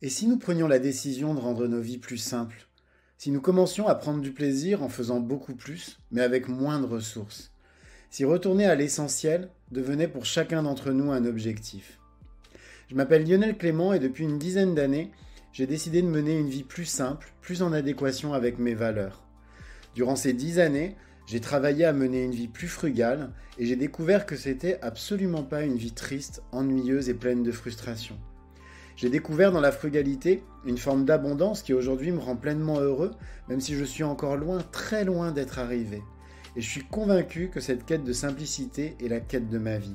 Et si nous prenions la décision de rendre nos vies plus simples? Si nous commencions à prendre du plaisir en faisant beaucoup plus, mais avec moins de ressources? Si retourner à l'essentiel devenait pour chacun d'entre nous un objectif? Je m'appelle Lionel Clément et depuis une dizaine d'années, j'ai décidé de mener une vie plus simple, plus en adéquation avec mes valeurs. Durant ces 10 années, j'ai travaillé à mener une vie plus frugale et j'ai découvert que c'était absolument pas une vie triste, ennuyeuse et pleine de frustration. J'ai découvert dans la frugalité une forme d'abondance qui aujourd'hui me rend pleinement heureux, même si je suis encore loin, très loin d'être arrivé. Et je suis convaincu que cette quête de simplicité est la quête de ma vie.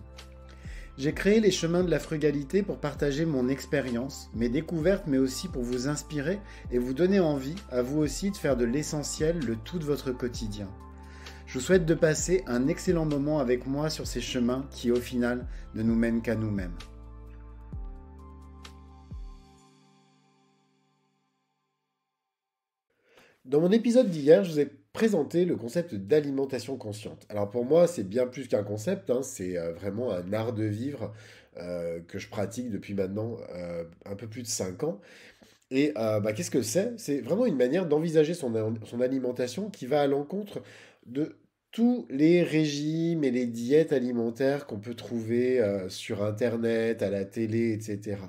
J'ai créé les chemins de la frugalité pour partager mon expérience, mes découvertes, mais aussi pour vous inspirer et vous donner envie, à vous aussi, de faire de l'essentiel le tout de votre quotidien. Je vous souhaite de passer un excellent moment avec moi sur ces chemins qui, au final, ne nous mènent qu'à nous-mêmes. Dans mon épisode d'hier, je vous ai présenté le concept d'alimentation consciente. Alors pour moi, c'est bien plus qu'un concept, hein, c'est vraiment un art de vivre que je pratique depuis maintenant un peu plus de 5 ans. Et qu'est-ce que c'est? C'est vraiment une manière d'envisager son alimentation qui va à l'encontre de tous les régimes et les diètes alimentaires qu'on peut trouver sur Internet, à la télé, etc.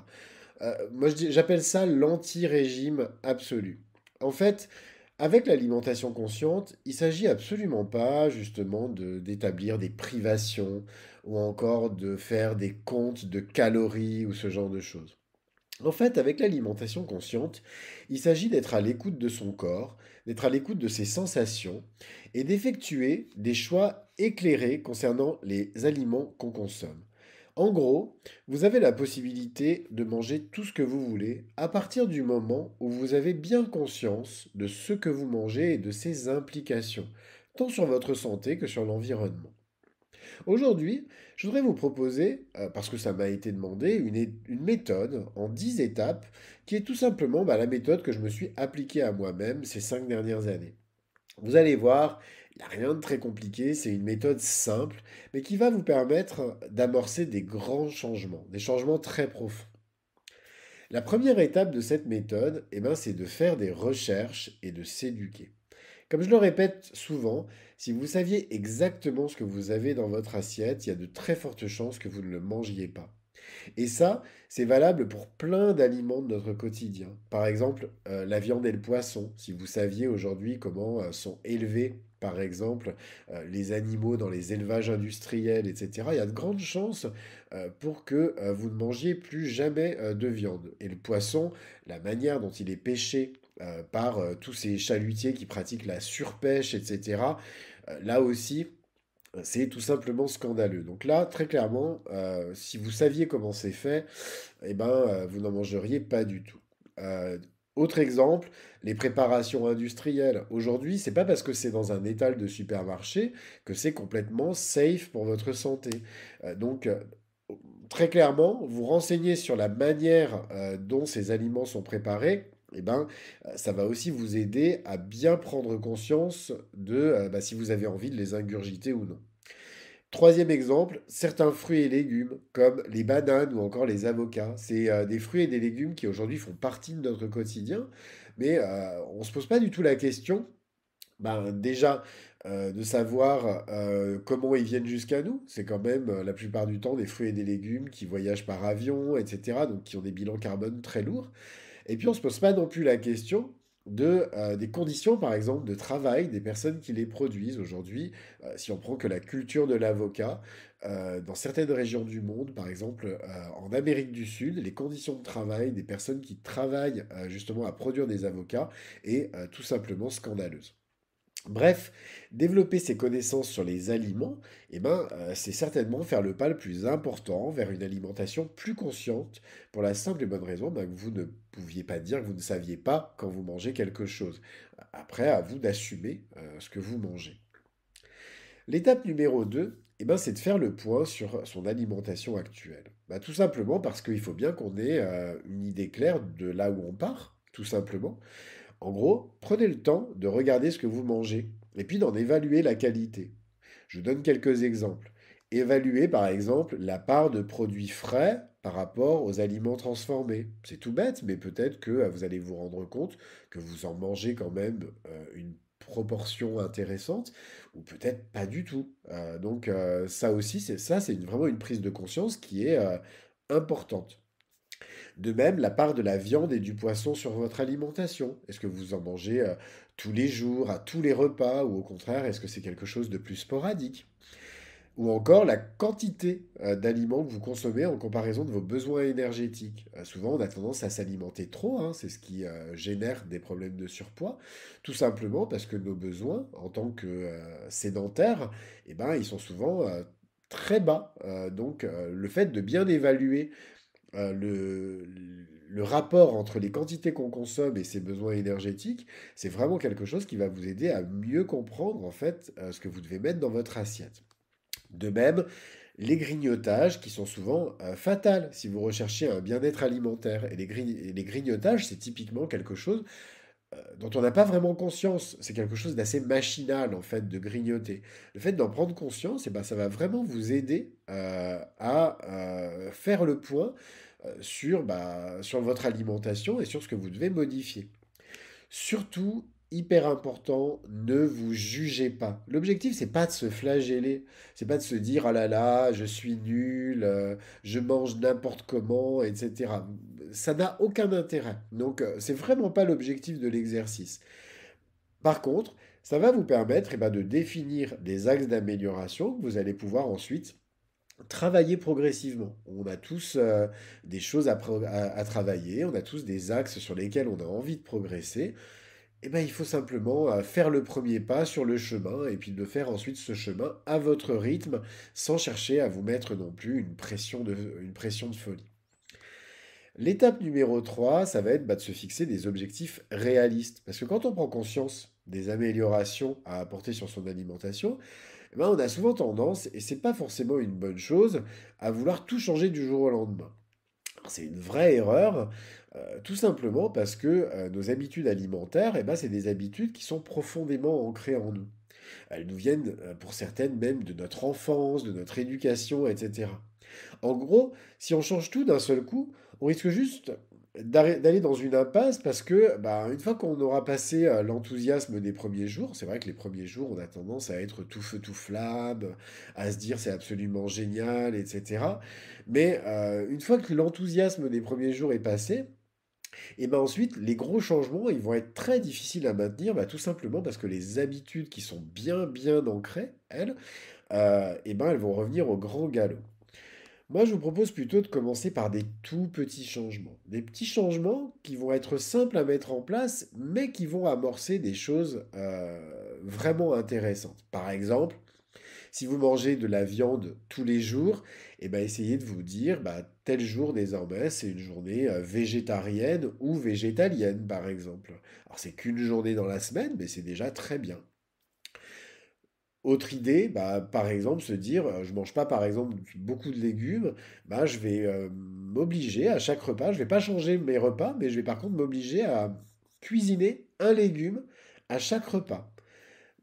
Moi, j'appelle ça l'anti-régime absolu. En fait, avec l'alimentation consciente, il s'agit absolument pas justement d'établir des privations ou encore de faire des comptes de calories ou ce genre de choses. En fait, avec l'alimentation consciente, il s'agit d'être à l'écoute de son corps, d'être à l'écoute de ses sensations et d'effectuer des choix éclairés concernant les aliments qu'on consomme. En gros, vous avez la possibilité de manger tout ce que vous voulez à partir du moment où vous avez bien conscience de ce que vous mangez et de ses implications, tant sur votre santé que sur l'environnement. Aujourd'hui, je voudrais vous proposer, parce que ça m'a été demandé, une méthode en 10 étapes qui est tout simplement la méthode que je me suis appliquée à moi-même ces 5 dernières années. Vous allez voir, il n'y a rien de très compliqué, c'est une méthode simple, mais qui va vous permettre d'amorcer des changements très profonds. La première étape de cette méthode, c'est de faire des recherches et de s'éduquer. Comme je le répète souvent, si vous saviez exactement ce que vous avez dans votre assiette, il y a de très fortes chances que vous ne le mangiez pas. Et ça, c'est valable pour plein d'aliments de notre quotidien. Par exemple, la viande et le poisson. Si vous saviez aujourd'hui comment sont élevés, par exemple, les animaux dans les élevages industriels, etc., il y a de grandes chances pour que vous ne mangiez plus jamais de viande. Et le poisson, la manière dont il est pêché par tous ces chalutiers qui pratiquent la surpêche, etc., là aussi, c'est tout simplement scandaleux. Donc là, très clairement, si vous saviez comment c'est fait, vous n'en mangeriez pas du tout. Euh, Autre exemple, les préparations industrielles. Aujourd'hui, c'est pas parce que c'est dans un étal de supermarché que c'est complètement safe pour votre santé. Donc, très clairement, vous renseignez sur la manière dont ces aliments sont préparés. Ça va aussi vous aider à bien prendre conscience de si vous avez envie de les ingurgiter ou non. Troisième exemple, certains fruits et légumes, comme les bananes ou encore les avocats. C'est des fruits et des légumes qui aujourd'hui font partie de notre quotidien, mais on ne se pose pas du tout la question, déjà, de savoir comment ils viennent jusqu'à nous. C'est quand même la plupart du temps des fruits et des légumes qui voyagent par avion, etc., donc qui ont des bilans carbone très lourds. Et puis on ne se pose pas non plus la question des conditions, par exemple, de travail des personnes qui les produisent aujourd'hui. Si on prend que la culture de l'avocat, dans certaines régions du monde, par exemple en Amérique du Sud, les conditions de travail des personnes qui travaillent justement à produire des avocats est tout simplement scandaleuse. Bref, développer ses connaissances sur les aliments, c'est certainement faire le pas le plus important vers une alimentation plus consciente, pour la simple et bonne raison que vous ne pouviez pas dire que vous ne saviez pas quand vous mangez quelque chose. Après, à vous d'assumer ce que vous mangez. L'étape numéro 2, c'est de faire le point sur son alimentation actuelle. Tout simplement parce qu'il faut bien qu'on ait une idée claire de là où on part, tout simplement. En gros, prenez le temps de regarder ce que vous mangez et puis d'en évaluer la qualité. Je vous donne quelques exemples. Évaluez par exemple la part de produits frais par rapport aux aliments transformés. C'est tout bête, mais peut-être que vous allez vous rendre compte que vous en mangez quand même une proportion intéressante, ou peut-être pas du tout. Ça aussi, c'est vraiment une prise de conscience qui est importante. De même, la part de la viande et du poisson sur votre alimentation. Est-ce que vous en mangez tous les jours, à tous les repas, ou au contraire, est-ce que c'est quelque chose de plus sporadique? Ou encore la quantité d'aliments que vous consommez en comparaison de vos besoins énergétiques. Souvent, on a tendance à s'alimenter trop, hein, c'est ce qui génère des problèmes de surpoids, tout simplement parce que nos besoins, en tant que sédentaires, eh ben, ils sont souvent très bas. Le fait de bien évaluer euh, le, le rapport entre les quantités qu'on consomme et ses besoins énergétiques, c'est vraiment quelque chose qui va vous aider à mieux comprendre en fait ce que vous devez mettre dans votre assiette. De même, les grignotages qui sont souvent fatals si vous recherchez un bien-être alimentaire. Et les grignotages, c'est typiquement quelque chose dont on n'a pas vraiment conscience. C'est quelque chose d'assez machinal en fait de grignoter. Le fait d'en prendre conscience, eh ben, ça va vraiment vous aider à faire le point sur votre alimentation et sur ce que vous devez modifier. Surtout, hyper important, ne vous jugez pas. L'objectif, c'est pas de se flageller, c'est pas de se dire ah là là, je suis nul, je mange n'importe comment, etc. Ça n'a aucun intérêt. C'est vraiment pas l'objectif de l'exercice. Par contre, ça va vous permettre de définir des axes d'amélioration que vous allez pouvoir ensuite travailler progressivement. On a tous des choses à travailler, on a tous des axes sur lesquels on a envie de progresser. Il faut simplement faire le premier pas sur le chemin et puis de faire ensuite ce chemin à votre rythme sans chercher à vous mettre non plus une pression de folie. L'étape numéro 3, ça va être de se fixer des objectifs réalistes. Parce que quand on prend conscience des améliorations à apporter sur son alimentation, on a souvent tendance, et c'est pas forcément une bonne chose, à vouloir tout changer du jour au lendemain. C'est une vraie erreur, tout simplement parce que nos habitudes alimentaires, c'est des habitudes qui sont profondément ancrées en nous. Elles nous viennent, pour certaines même, de notre enfance, de notre éducation, etc. En gros, si on change tout d'un seul coup, on risque juste d'aller dans une impasse parce que, une fois qu'on aura passé l'enthousiasme des premiers jours, c'est vrai que les premiers jours, on a tendance à être tout feu, tout flamme, à se dire c'est absolument génial, etc. Mais une fois que l'enthousiasme des premiers jours est passé, et ensuite, les gros changements, ils vont être très difficiles à maintenir, tout simplement parce que les habitudes qui sont bien, bien ancrées, elles, elles vont revenir au grand galop. Moi, je vous propose plutôt de commencer par des tout petits changements. Des petits changements qui vont être simples à mettre en place, mais qui vont amorcer des choses vraiment intéressantes. Par exemple, si vous mangez de la viande tous les jours, essayez de vous dire, tel jour désormais, c'est une journée végétarienne ou végétalienne, par exemple. Alors, c'est qu'une journée dans la semaine, mais c'est déjà très bien. Autre idée, par exemple, se dire, je mange pas par exemple beaucoup de légumes, je vais m'obliger à chaque repas, je vais pas changer mes repas, mais je vais par contre m'obliger à cuisiner un légume à chaque repas.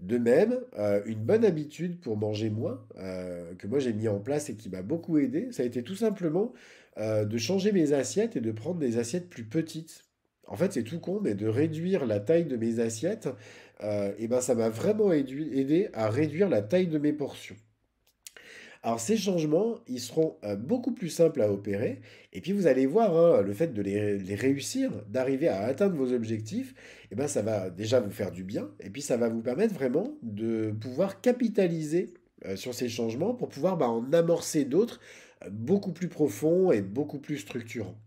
De même, une bonne habitude pour manger moins, que moi j'ai mis en place et qui m'a beaucoup aidé, ça a été tout simplement de changer mes assiettes et de prendre des assiettes plus petites. En fait, c'est tout con, mais de réduire la taille de mes assiettes, ça m'a vraiment aidé à réduire la taille de mes portions. Alors ces changements, ils seront beaucoup plus simples à opérer. Et puis vous allez voir, hein, le fait de les réussir, d'arriver à atteindre vos objectifs, ça va déjà vous faire du bien. Et puis ça va vous permettre vraiment de pouvoir capitaliser sur ces changements pour pouvoir en amorcer d'autres beaucoup plus profonds et beaucoup plus structurants.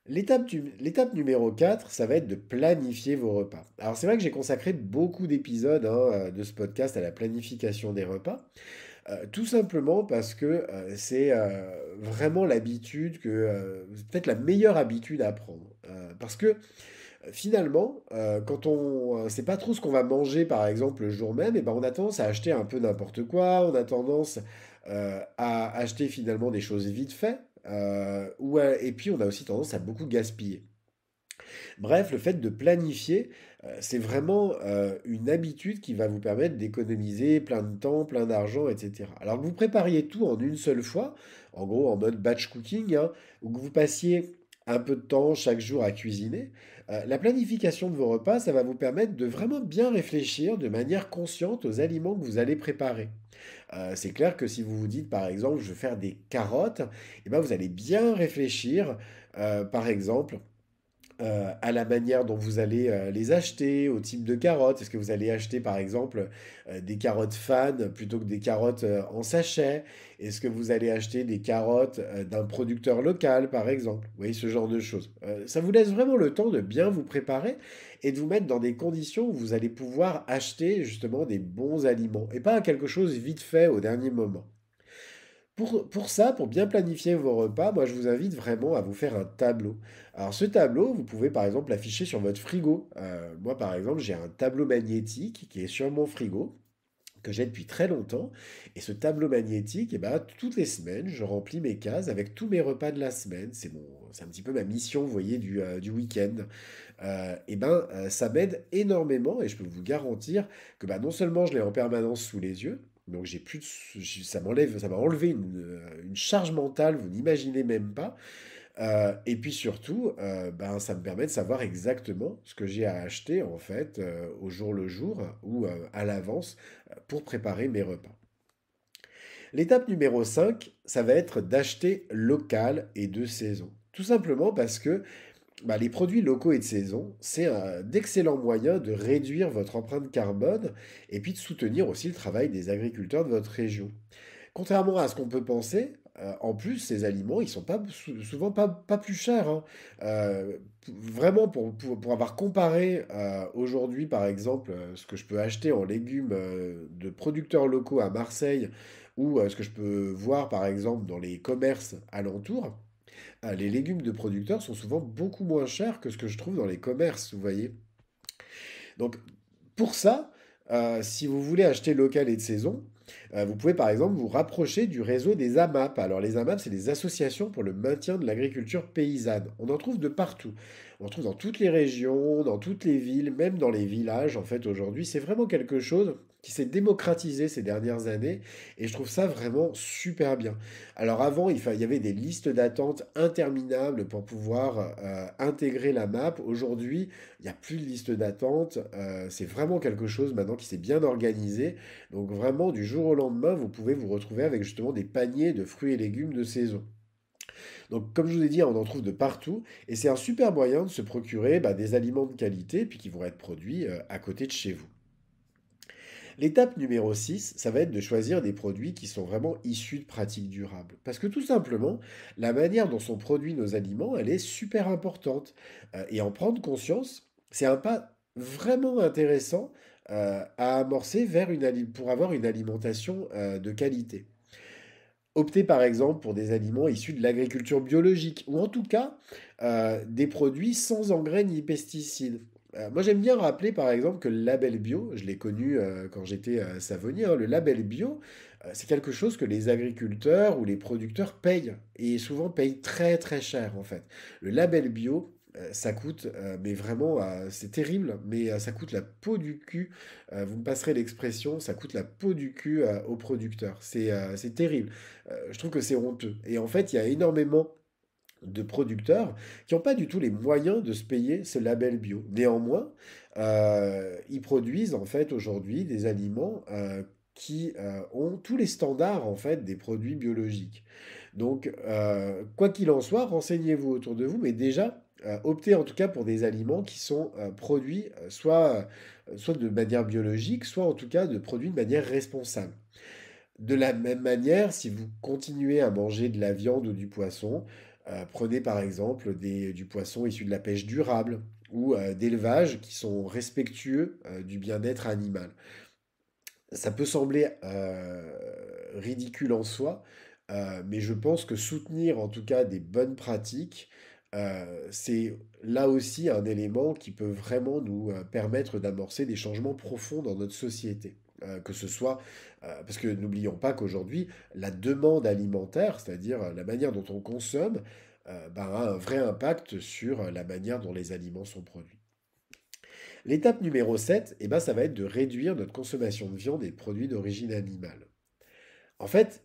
L'étape numéro 4, ça va être de planifier vos repas. Alors c'est vrai que j'ai consacré beaucoup d'épisodes de ce podcast à la planification des repas. Tout simplement parce que c'est vraiment l'habitude c'est peut-être la meilleure habitude à prendre. Parce que finalement, quand on ne sait pas trop ce qu'on va manger, par exemple, le jour même, on a tendance à acheter un peu n'importe quoi, on a tendance à acheter finalement des choses vite fait, et puis on a aussi tendance à beaucoup gaspiller. Bref, le fait de planifier, c'est vraiment, une habitude qui va vous permettre d'économiser plein de temps, plein d'argent et cetera. Alors que vous prépariez tout en une seule fois, en gros en mode batch cooking, hein, ou que vous passiez un peu de temps chaque jour à cuisiner, la planification de vos repas, ça va vous permettre de vraiment bien réfléchir de manière consciente aux aliments que vous allez préparer. C'est clair que si vous vous dites, par exemple: «Je veux faire des carottes», et ben, vous allez bien réfléchir, par exemple, à la manière dont vous allez, les acheter, au type de carottes. Est-ce que vous allez acheter, par exemple, des carottes Fan plutôt que des carottes, en sachet? Est-ce que vous allez acheter des carottes, d'un producteur local, par exemple? Vous voyez, ce genre de choses. Ça vous laisse vraiment le temps de bien vous préparer et de vous mettre dans des conditions où vous allez pouvoir acheter justement des bons aliments et pas quelque chose vite fait au dernier moment. Pour ça, pour bien planifier vos repas, moi je vous invite vraiment à vous faire un tableau. Alors ce tableau, vous pouvez par exemple l'afficher sur votre frigo. Moi par exemple, j'ai un tableau magnétique qui est sur mon frigo, que j'ai depuis très longtemps. Et ce tableau magnétique, eh ben, toutes les semaines, je remplis mes cases avec tous mes repas de la semaine. C'est un petit peu ma mission, vous voyez, du week-end. Ça m'aide énormément et je peux vous garantir que bah, non seulement je l'ai en permanence sous les yeux, donc j'ai plus de ça m'a enlevé une charge mentale, vous n'imaginez même pas. Et puis surtout, ben, ça me permet de savoir exactement ce que j'ai à acheter en fait, au jour le jour ou à l'avance, pour préparer mes repas. L'étape numéro 5, ça va être d'acheter local et de saison. Tout simplement parce que bah, les produits locaux et de saison, c'est d'excellents moyens de réduire votre empreinte carbone et puis de soutenir aussi le travail des agriculteurs de votre région. Contrairement à ce qu'on peut penser, en plus, ces aliments, ils sont pas souvent pas plus chers, hein. Vraiment pour avoir comparé, aujourd'hui, par exemple, ce que je peux acheter en légumes, de producteurs locaux à Marseille ou, ce que je peux voir, par exemple, dans les commerces alentours, les légumes de producteurs sont souvent beaucoup moins chers que ce que je trouve dans les commerces, vous voyez? Donc pour ça, si vous voulez acheter local et de saison, vous pouvez par exemple vous rapprocher du réseau des AMAP. Alors les AMAP, c'est les associations pour le maintien de l'agriculture paysanne. On en trouve de partout. On en trouve dans toutes les régions, dans toutes les villes, même dans les villages en fait aujourd'hui. C'est vraiment quelque chose qui s'est démocratisé ces dernières années et je trouve ça vraiment super bien. Alors avant, il y avait des listes d'attente interminables pour pouvoir intégrer la map. Aujourd'hui, il n'y a plus de liste d'attente. C'est vraiment quelque chose maintenant qui s'est bien organisé. Donc vraiment, du jour au lendemain, vous pouvez vous retrouver avec justement des paniers de fruits et légumes de saison. Donc comme je vous ai dit, on en trouve de partout. Et c'est un super moyen de se procurer bah, des aliments de qualité puis qui vont être produits à côté de chez vous. L'étape numéro 6, ça va être de choisir des produits qui sont vraiment issus de pratiques durables. Parce que tout simplement, la manière dont sont produits nos aliments, elle est super importante. Et en prendre conscience, c'est un pas vraiment intéressant à amorcer pour avoir une alimentation de qualité. Optez par exemple pour des aliments issus de l'agriculture biologique ou en tout cas des produits sans engrais ni pesticides. Moi j'aime bien rappeler par exemple que le label bio, je l'ai connu quand j'étais savonnier, hein, le label bio, c'est quelque chose que les agriculteurs ou les producteurs payent et souvent payent très très cher en fait. Le label bio, ça coûte, mais vraiment, c'est terrible, mais ça coûte la peau du cul. Vous me passerez l'expression, ça coûte la peau du cul aux producteurs. C'est terrible. Je trouve que c'est honteux. Et en fait, il y a énormément de producteurs qui n'ont pas du tout les moyens de se payer ce label bio. Néanmoins, ils produisent en fait aujourd'hui des aliments qui ont tous les standards en fait des produits biologiques. Donc, quoi qu'il en soit, renseignez-vous autour de vous, mais déjà, optez en tout cas pour des aliments qui sont produits soit de manière biologique, soit en tout cas de produits de manière responsable. De la même manière, si vous continuez à manger de la viande ou du poisson, prenez par exemple du poisson issu de la pêche durable ou d'élevages qui sont respectueux du bien-être animal. Ça peut sembler ridicule en soi, mais je pense que soutenir en tout cas des bonnes pratiques, c'est là aussi un élément qui peut vraiment nous permettre d'amorcer des changements profonds dans notre société. Que ce soit, parce que n'oublions pas qu'aujourd'hui, la demande alimentaire, c'est-à-dire la manière dont on consomme, a un vrai impact sur la manière dont les aliments sont produits. L'étape numéro 7, ça va être de réduire notre consommation de viande et de produits d'origine animale. En fait,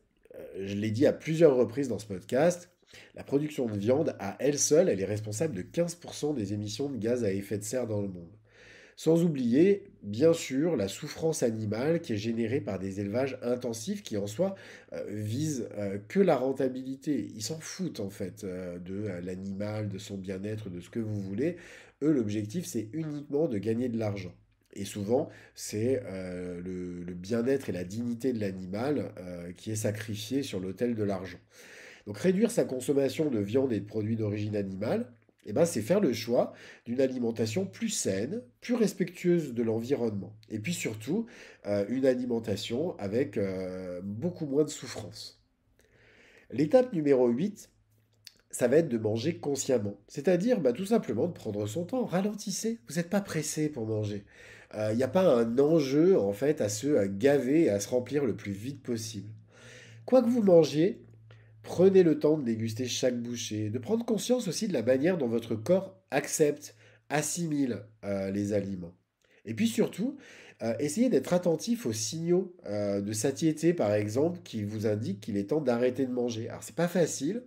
je l'ai dit à plusieurs reprises dans ce podcast, la production de viande, à elle seule, elle est responsable de 15% des émissions de gaz à effet de serre dans le monde. Sans oublier, bien sûr, la souffrance animale qui est générée par des élevages intensifs qui, en soi, visent que la rentabilité. Ils s'en foutent, en fait, de l'animal, de son bien-être, de ce que vous voulez. Eux, l'objectif, c'est uniquement de gagner de l'argent. Et souvent, c'est le bien-être et la dignité de l'animal qui est sacrifié sur l'autel de l'argent. Donc réduire sa consommation de viande et de produits d'origine animale, c'est faire le choix d'une alimentation plus saine, plus respectueuse de l'environnement. Et puis surtout, une alimentation avec beaucoup moins de souffrance. L'étape numéro 8, ça va être de manger consciemment. C'est-à-dire tout simplement de prendre son temps. Ralentissez, vous n'êtes pas pressé pour manger. Il n'y a pas un enjeu en fait à se gaver et à se remplir le plus vite possible. Quoi que vous mangiez, prenez le temps de déguster chaque bouchée, de prendre conscience aussi de la manière dont votre corps accepte, assimile les aliments. Et puis surtout, essayez d'être attentif aux signaux de satiété, par exemple, qui vous indiquent qu'il est temps d'arrêter de manger. Alors, c'est pas facile.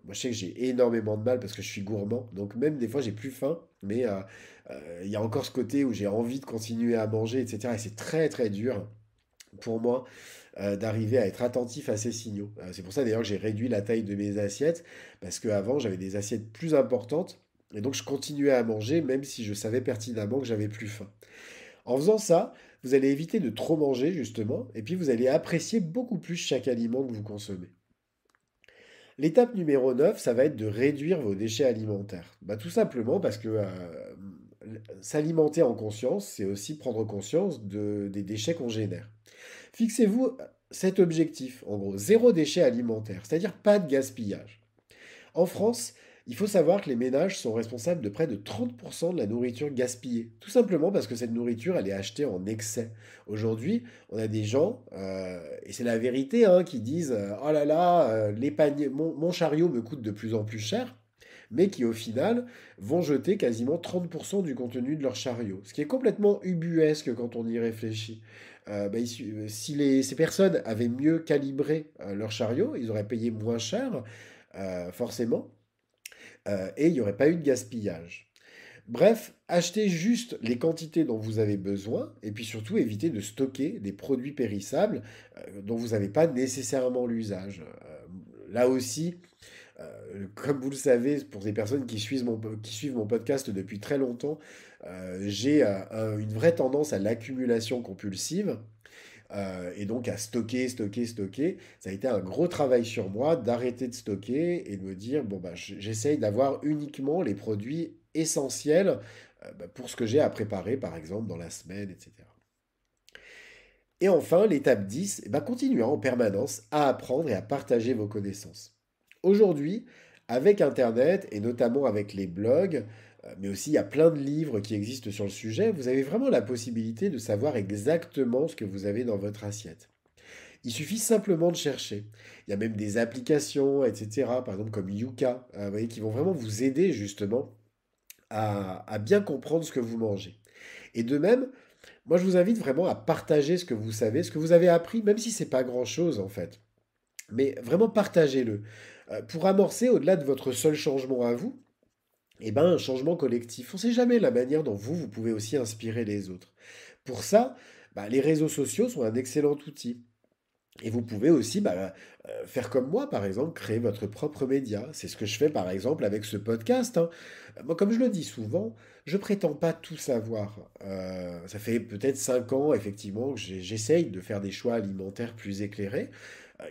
Moi, je sais que j'ai énormément de mal parce que je suis gourmand. Donc, même des fois, j'ai plus faim. Mais il y a encore ce côté où j'ai envie de continuer à manger, etc. Et c'est très, très dur pour moi d'arriver à être attentif à ces signaux. C'est pour ça d'ailleurs que j'ai réduit la taille de mes assiettes, parce qu'avant j'avais des assiettes plus importantes, et donc je continuais à manger même si je savais pertinemment que j'avais plus faim. En faisant ça, vous allez éviter de trop manger justement, et puis vous allez apprécier beaucoup plus chaque aliment que vous consommez. L'étape numéro 9, ça va être de réduire vos déchets alimentaires. Tout simplement parce que s'alimenter en conscience, c'est aussi prendre conscience des déchets qu'on génère. Fixez-vous cet objectif, en gros, zéro déchet alimentaire, c'est-à-dire pas de gaspillage. En France, il faut savoir que les ménages sont responsables de près de 30% de la nourriture gaspillée, tout simplement parce que cette nourriture, elle est achetée en excès. Aujourd'hui, on a des gens, et c'est la vérité, qui disent oh là là, les paniers, mon chariot me coûte de plus en plus cher, mais qui au final vont jeter quasiment 30% du contenu de leur chariot, ce qui est complètement ubuesque quand on y réfléchit. Si ces personnes avaient mieux calibré leur chariot, ils auraient payé moins cher, forcément, et il n'y aurait pas eu de gaspillage. Bref, achetez juste les quantités dont vous avez besoin, et puis surtout évitez de stocker des produits périssables dont vous n'avez pas nécessairement l'usage. Là aussi, comme vous le savez, pour des personnes qui suivent mon podcast depuis très longtemps, j'ai une vraie tendance à l'accumulation compulsive. Et donc à stocker, stocker, stocker. Ça a été un gros travail sur moi d'arrêter de stocker et de me dire, bon, j'essaye d'avoir uniquement les produits essentiels pour ce que j'ai à préparer, par exemple, dans la semaine, etc. Et enfin, l'étape 10, continuez en permanence à apprendre et à partager vos connaissances. Aujourd'hui, avec Internet et notamment avec les blogs, mais aussi il y a plein de livres qui existent sur le sujet, vous avez vraiment la possibilité de savoir exactement ce que vous avez dans votre assiette. Il suffit simplement de chercher. Il y a même des applications, etc., par exemple comme Yuka, vous voyez, qui vont vraiment vous aider justement à bien comprendre ce que vous mangez. Et de même, moi je vous invite vraiment à partager ce que vous savez, ce que vous avez appris, même si c'est pas grand-chose en fait. Mais vraiment partagez-le. Pour amorcer au-delà de votre seul changement à vous, un changement collectif. On ne sait jamais la manière dont vous pouvez aussi inspirer les autres. Pour ça, les réseaux sociaux sont un excellent outil. Et vous pouvez aussi faire comme moi, par exemple, créer votre propre média. C'est ce que je fais, par exemple, avec ce podcast, hein. Moi, comme je le dis souvent, je prétends pas tout savoir. Ça fait peut-être 5 ans, effectivement, que j'essaye de faire des choix alimentaires plus éclairés.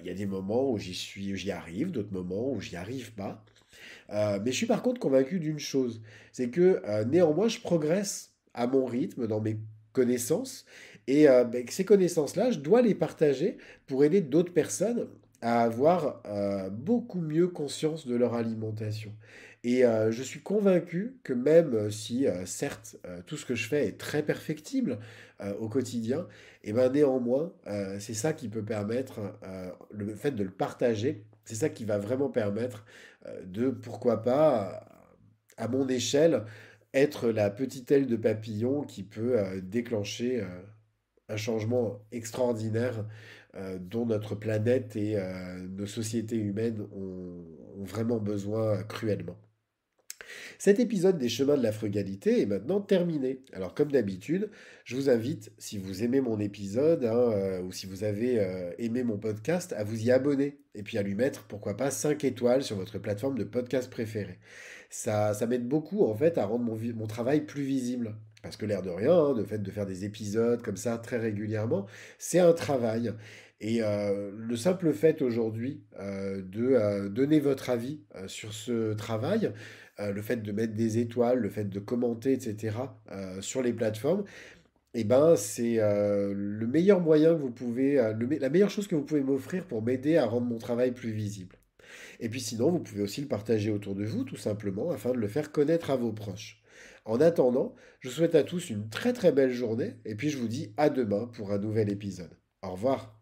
Il y a des moments où j'y arrive, d'autres moments où j'y arrive pas. Mais je suis par contre convaincu d'une chose, c'est que néanmoins je progresse à mon rythme dans mes connaissances et que ces connaissances-là, je dois les partager pour aider d'autres personnes à avoir beaucoup mieux conscience de leur alimentation. Et je suis convaincu que même si, certes, tout ce que je fais est très perfectible au quotidien, et néanmoins, c'est ça qui peut permettre, le fait de le partager, C'est ça qui va vraiment permettre de, pourquoi pas, à mon échelle, être la petite aile de papillon qui peut déclencher un changement extraordinaire dont notre planète et nos sociétés humaines ont vraiment besoin cruellement. Cet épisode des chemins de la frugalité est maintenant terminé. Alors comme d'habitude, je vous invite, si vous aimez mon épisode ou si vous avez aimé mon podcast, à vous y abonner et puis à lui mettre, pourquoi pas, 5 étoiles sur votre plateforme de podcast préférée. Ça m'aide beaucoup en fait à rendre mon travail plus visible. Parce que l'air de rien, le fait de faire des épisodes comme ça très régulièrement, c'est un travail. Et le simple fait aujourd'hui de donner votre avis sur ce travail, le fait de mettre des étoiles, le fait de commenter, etc., sur les plateformes, eh ben, c'est le meilleur moyen que vous pouvez, la meilleure chose que vous pouvez m'offrir pour m'aider à rendre mon travail plus visible. Et puis sinon, vous pouvez aussi le partager autour de vous, tout simplement, afin de le faire connaître à vos proches. En attendant, je vous souhaite à tous une très très belle journée, et puis je vous dis à demain pour un nouvel épisode. Au revoir.